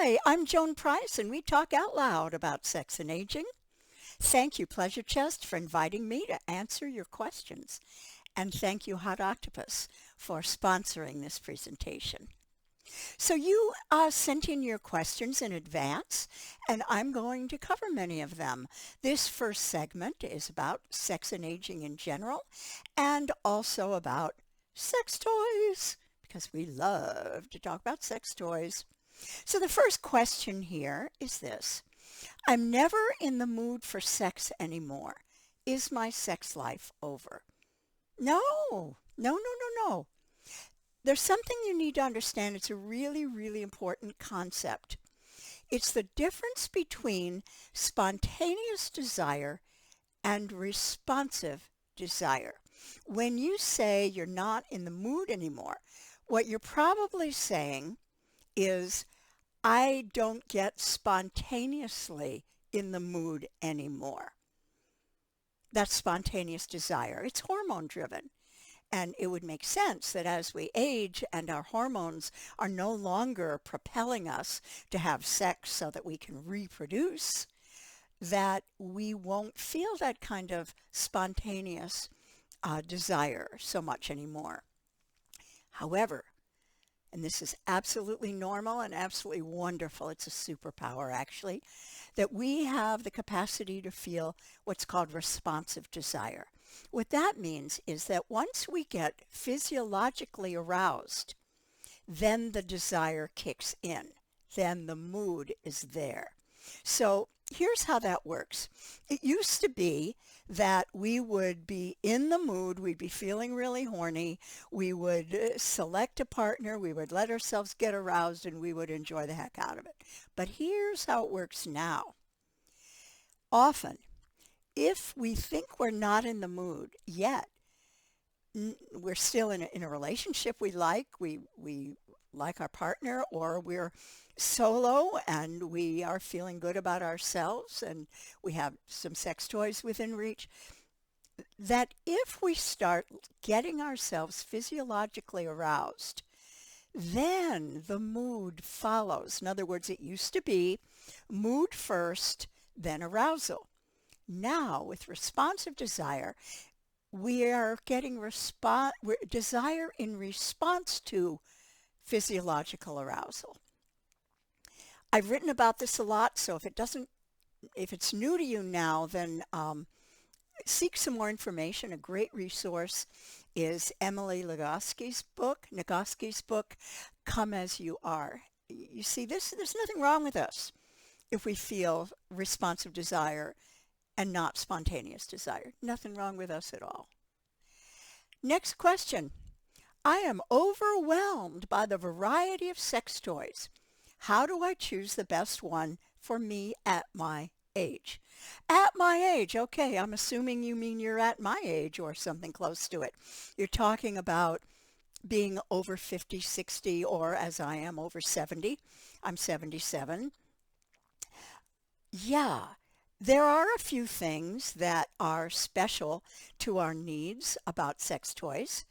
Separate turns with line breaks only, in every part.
Hi, I'm Joan Price, and we talk out loud about sex and aging. Thank you, Pleasure Chest, for inviting me to answer your questions. And thank you, Hot Octopus, for sponsoring this presentation. So you sent in your questions in advance, and I'm going to cover many of them. This first segment is about sex and aging in general, and also about sex toys, because we love to talk about sex toys. So the first question here is this. I'm never in the mood for sex anymore. Is my sex life over? No, no, no, no, no. There's something you need to understand. It's a really, really important concept. It's the difference between spontaneous desire and responsive desire. When you say you're not in the mood anymore, what you're probably saying is, I don't get spontaneously in the mood anymore. That's spontaneous desire. It's hormone driven. And it would make sense that as we age and our hormones are no longer propelling us to have sex so that we can reproduce, that we won't feel that kind of spontaneous desire so much anymore. However, and this is absolutely normal and absolutely wonderful, it's a superpower actually, that we have the capacity to feel what's called responsive desire. What that means is that once we get physiologically aroused, then the desire kicks in. Then the mood is there. So here's how that works. It used to be that we would be in the mood, we'd be feeling really horny, we would select a partner, we would let ourselves get aroused, and we would enjoy the heck out of it. But here's how it works now. Often, if we think we're not in the mood yet, we're still in a relationship we like our partner, or we're solo and we are feeling good about ourselves and we have some sex toys within reach, that if we start getting ourselves physiologically aroused, then the mood follows. In other words, it used to be mood first, then arousal. Now, with responsive desire, we are getting desire in response to physiological arousal. I've written about this a lot, so if it's new to you now, then seek some more information. A great resource is Emily Nagoski's book, Come As You Are. You see, there's nothing wrong with us if we feel responsive desire and not spontaneous desire. Nothing wrong with us at all. Next question. I am overwhelmed by the variety of sex toys. How do I choose the best one for me at my age? At my age, okay, I'm assuming you mean you're at my age or something close to it. You're talking about being over 50, 60, or as I am, over 70. I'm 77. Yeah, there are a few things that are special to our needs about sex toys.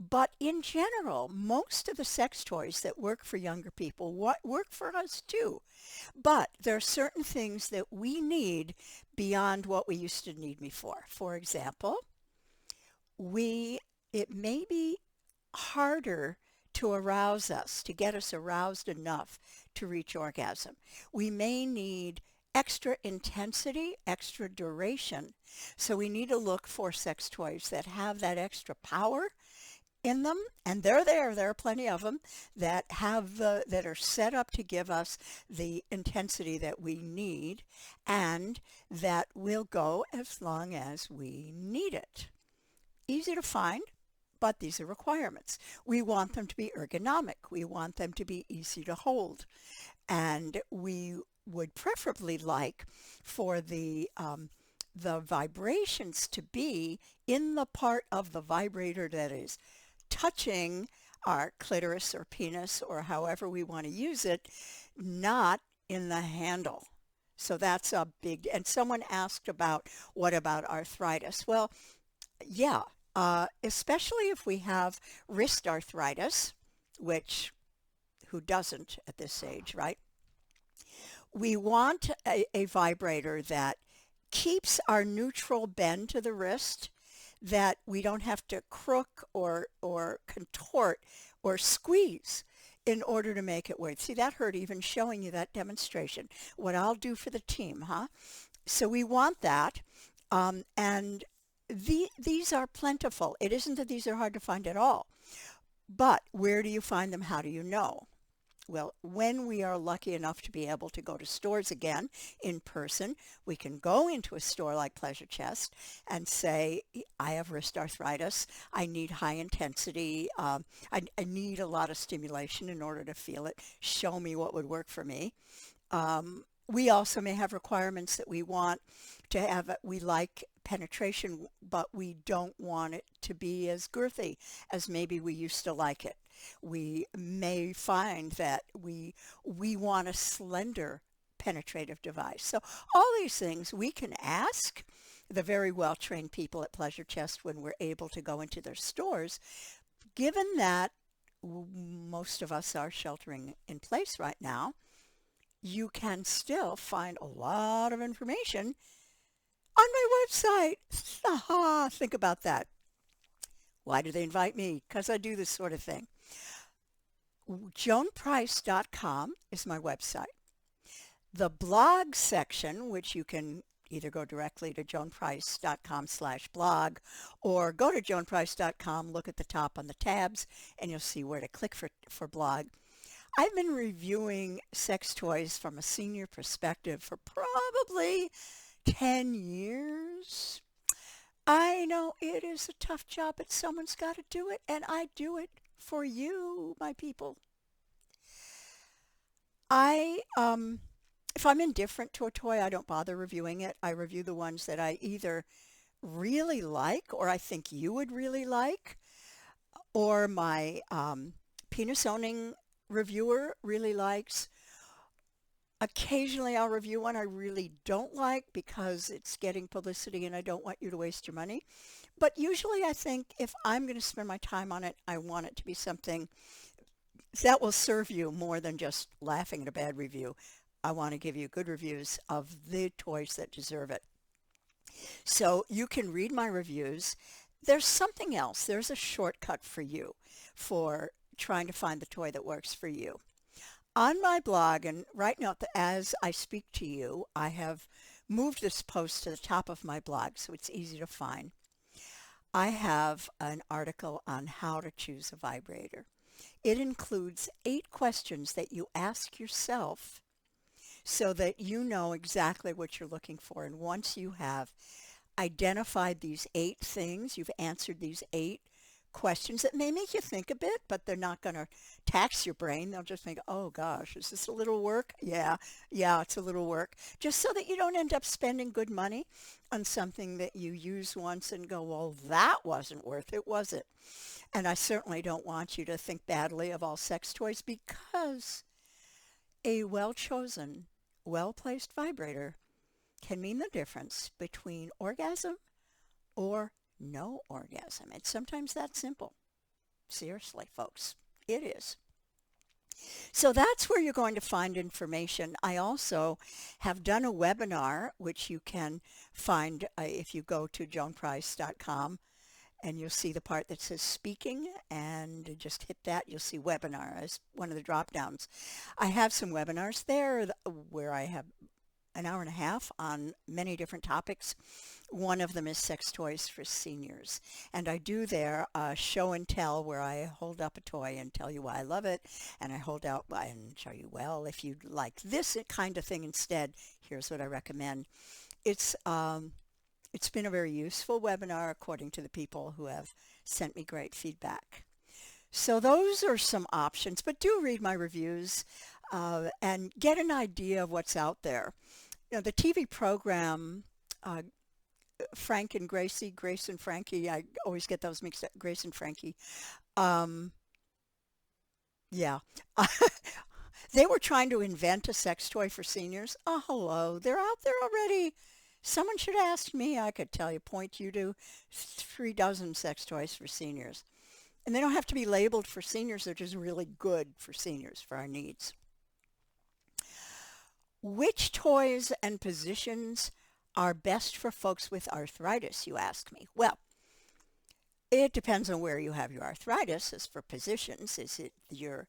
But in general, most of the sex toys that work for younger people work for us too. But there are certain things that we need beyond what we used to need before. For example, it may be harder to arouse us, to get us aroused enough to reach orgasm. We may need extra intensity, extra duration. So we need to look for sex toys that have that extra power in them, and they're there. There are plenty of them that are set up to give us the intensity that we need, and that will go as long as we need it. Easy to find, but these are requirements. We want them to be ergonomic. We want them to be easy to hold, and we would preferably like for the vibrations to be in the part of the vibrator that is touching our clitoris or penis or however we want to use it, not in the handle. So that's a big, and someone asked about, what about arthritis? Well, yeah, especially if we have wrist arthritis, which who doesn't at this age, right? We want a vibrator that keeps our neutral bend to the wrist, that we don't have to crook or contort or squeeze in order to make it work. See, that hurt even showing you that demonstration. What I'll do for the team, huh? So we want that. And these are plentiful. It isn't that these are hard to find at all. But where do you find them? How do you know? Well, when we are lucky enough to be able to go to stores again in person, we can go into a store like Pleasure Chest and say, I have wrist arthritis. I need high intensity. I need a lot of stimulation in order to feel it. Show me what would work for me. We also may have requirements that we want to have. We like penetration, but we don't want it to be as girthy as maybe we used to like it. We may find that we want a slender penetrative device. So all these things we can ask the very well-trained people at Pleasure Chest when we're able to go into their stores, given that most of us are sheltering in place right now. You can still find a lot of information on my website. Aha, think about that. Why do they invite me? Because I do this sort of thing. JoanPrice.com is my website. The blog section, which you can either go directly to joanprice.com/blog or go to joanprice.com, look at the top on the tabs, and you'll see where to click for blog. I've been reviewing sex toys from a senior perspective for probably 10 years. I know it is a tough job, but someone's got to do it, and I do it for you, my people. If I'm indifferent to a toy, I don't bother reviewing it. I review the ones that I either really like or I think you would really like, or my penis owning reviewer really likes. Occasionally I'll review one I really don't like because it's getting publicity and I don't want you to waste your money. But usually I think if I'm going to spend my time on it, I want it to be something that will serve you more than just laughing at a bad review. I want to give you good reviews of the toys that deserve it. So you can read my reviews. There's something else. There's a shortcut for you for trying to find the toy that works for you. On my blog, and right now as I speak to you, I have moved this post to the top of my blog so it's easy to find. I have an article on how to choose a vibrator. It includes 8 questions that you ask yourself so that you know exactly what you're looking for. And once you have identified these 8 things, you've answered these 8 questions that may make you think a bit, but they're not going to tax your brain. They'll just think, oh gosh, is this a little work? Yeah, it's a little work. Just so that you don't end up spending good money on something that you use once and go, well, that wasn't worth it, was it? And I certainly don't want you to think badly of all sex toys, because a well-chosen, well-placed vibrator can mean the difference between orgasm or no orgasm. It's sometimes that simple. Seriously, folks, it is. So that's where you're going to find information. I also have done a webinar, which you can find if you go to joanprice.com, and you'll see the part that says speaking, and just hit that. You'll see webinar as one of the drop downs. I have some webinars there where I have an hour and a half on many different topics. One of them is sex toys for seniors. And I do there a show and tell where I hold up a toy and tell you why I love it. And I hold out and show you, well, if you'd like this kind of thing instead, here's what I recommend. It's been a very useful webinar according to the people who have sent me great feedback. So those are some options, but do read my reviews and get an idea of what's out there. You know, the TV program, Frank and Gracie, Grace and Frankie, I always get those mixed up, Grace and Frankie. Yeah. They were trying to invent a sex toy for seniors. Oh, hello, they're out there already. Someone should ask me. I could tell you, point you to 3 dozen sex toys for seniors. And they don't have to be labeled for seniors. They're just really good for seniors, for our needs. Which toys and positions are best for folks with arthritis, you ask me? Well, it depends on where you have your arthritis. As for positions, is it your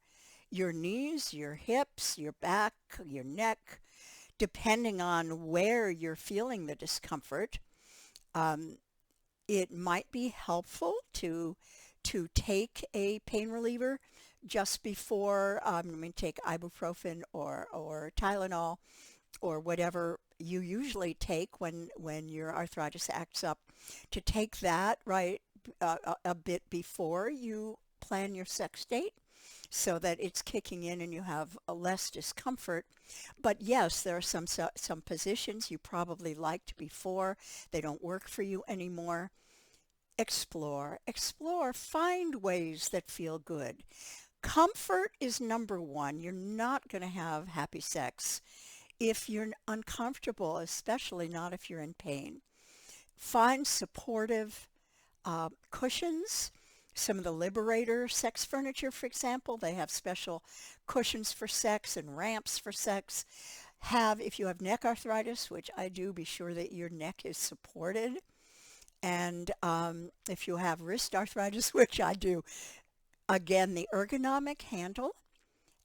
knees, your hips, your back, your neck? Depending on where you're feeling the discomfort, um, it might be helpful to take a pain reliever just before. Take ibuprofen or Tylenol or whatever you usually take when your arthritis acts up. To take that right a bit before you plan your sex date, so that it's kicking in and you have a less discomfort. But yes, there are some positions you probably liked before. They don't work for you anymore. Explore, find ways that feel good. Comfort is number one. You're not going to have happy sex if you're uncomfortable, especially not if you're in pain. Find supportive cushions. Some of the Liberator sex furniture, for example, they have special cushions for sex and ramps for sex. If you have neck arthritis, which I do, be sure that your neck is supported. And if you have wrist arthritis, which I do, again, the ergonomic handle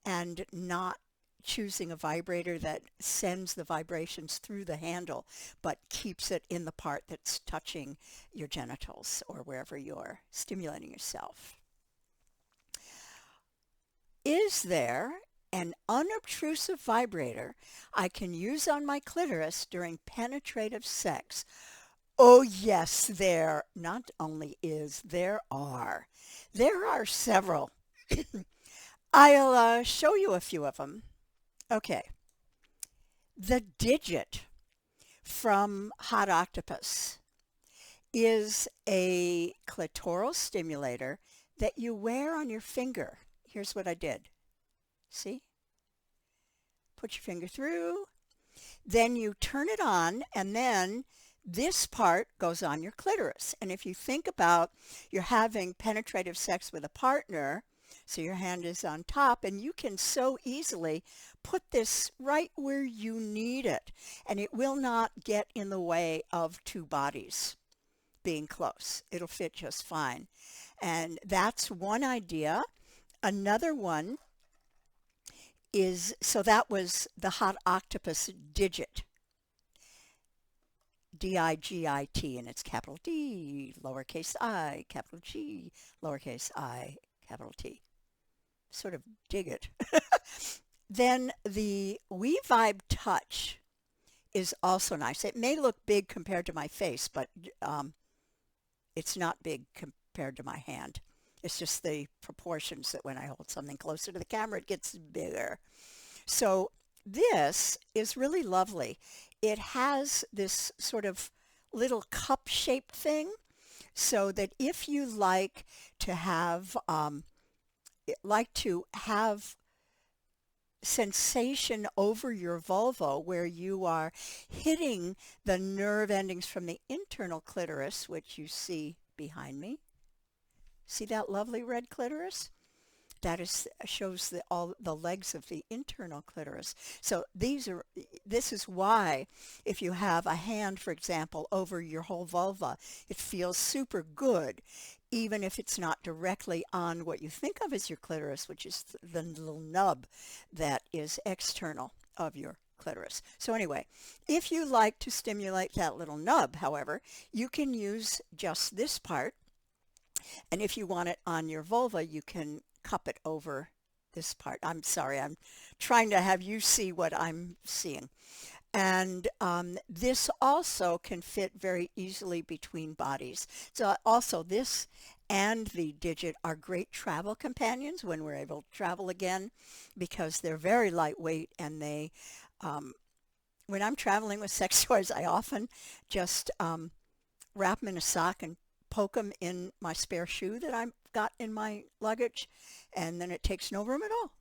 and not choosing a vibrator that sends the vibrations through the handle, but keeps it in the part that's touching your genitals or wherever you're stimulating yourself. Is there an unobtrusive vibrator I can use on my clitoris during penetrative sex? Oh, yes, there not only is, there are. There are several. I'll show you a few of them. Okay. The Digit from Hot Octopus is a clitoral stimulator that you wear on your finger. Here's what I did. See? Put your finger through. Then you turn it on, and then this part goes on your clitoris. And if you think about you're having penetrative sex with a partner, so your hand is on top, and you can so easily put this right where you need it, and it will not get in the way of two bodies being close. It'll fit just fine. And that's one idea. Another one is, so that was the Hot Octopus Digit. D-I-G-I-T, and it's capital D, lowercase I, capital G, lowercase I, capital T. Sort of dig it. Then the WeVibe Touch is also nice. It may look big compared to my face, but it's not big compared to my hand. It's just the proportions that when I hold something closer to the camera, it gets bigger. So this is really lovely. It has this sort of little cup-shaped thing, so that if you like to have sensation over your vulva where you are hitting the nerve endings from the internal clitoris, which you see behind me. See that lovely red clitoris? That shows all the legs of the internal clitoris. So this is why if you have a hand, for example, over your whole vulva, it feels super good, even if it's not directly on what you think of as your clitoris, which is the little nub that is external of your clitoris. So anyway, if you like to stimulate that little nub, however, you can use just this part. And if you want it on your vulva, you can cup it over this part. I'm sorry, I'm trying to have you see what I'm seeing. And this also can fit very easily between bodies. So also this and the Digit are great travel companions when we're able to travel again, because they're very lightweight, and they, when I'm traveling with sex toys, I often just wrap them in a sock and poke them in my spare shoe that I've got in my luggage, and then it takes no room at all.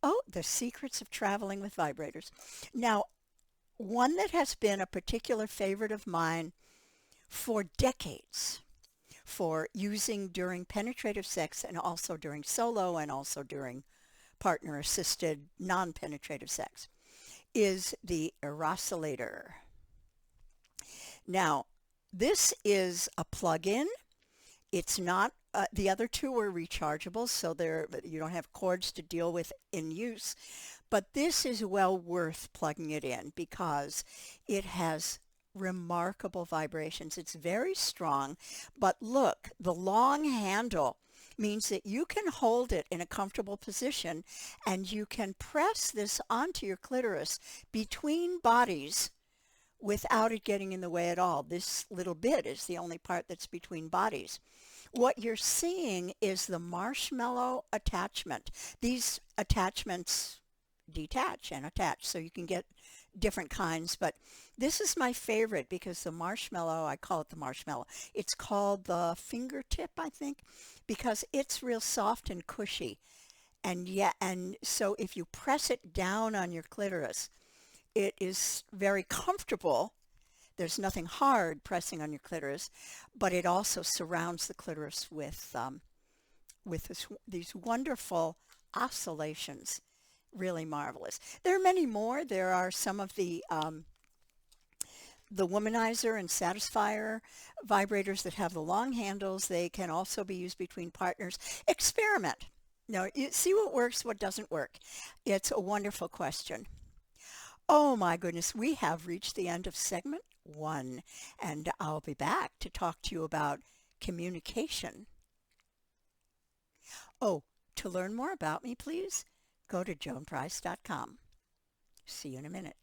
Oh, the secrets of traveling with vibrators. Now, one that has been a particular favorite of mine for decades, for using during penetrative sex and also during solo and also during partner-assisted non-penetrative sex, is the Aerosolator. Now, this is a plug-in. It's not, the other two are rechargeable, so you don't have cords to deal with in use. But this is well worth plugging it in because it has remarkable vibrations. It's very strong, but look, the long handle means that you can hold it in a comfortable position and you can press this onto your clitoris between bodies without it getting in the way at all. This little bit is the only part that's between bodies. What you're seeing is the marshmallow attachment. These attachments detach and attach, so you can get different kinds, but this is my favorite because the marshmallow, I call it the marshmallow. It's called the fingertip, I think, because it's real soft and cushy. And so if you press it down on your clitoris, it is very comfortable. There's nothing hard pressing on your clitoris, but it also surrounds the clitoris with these wonderful oscillations. Really marvelous. There are many more. There are some of the womanizer and satisfier vibrators that have the long handles. They can also be used between partners. Experiment. Now, you see what works, what doesn't work. It's a wonderful question. Oh my goodness, we have reached the end of segment 1, and I'll be back to talk to you about communication. Oh, to learn more about me, please go to joanprice.com. See you in a minute.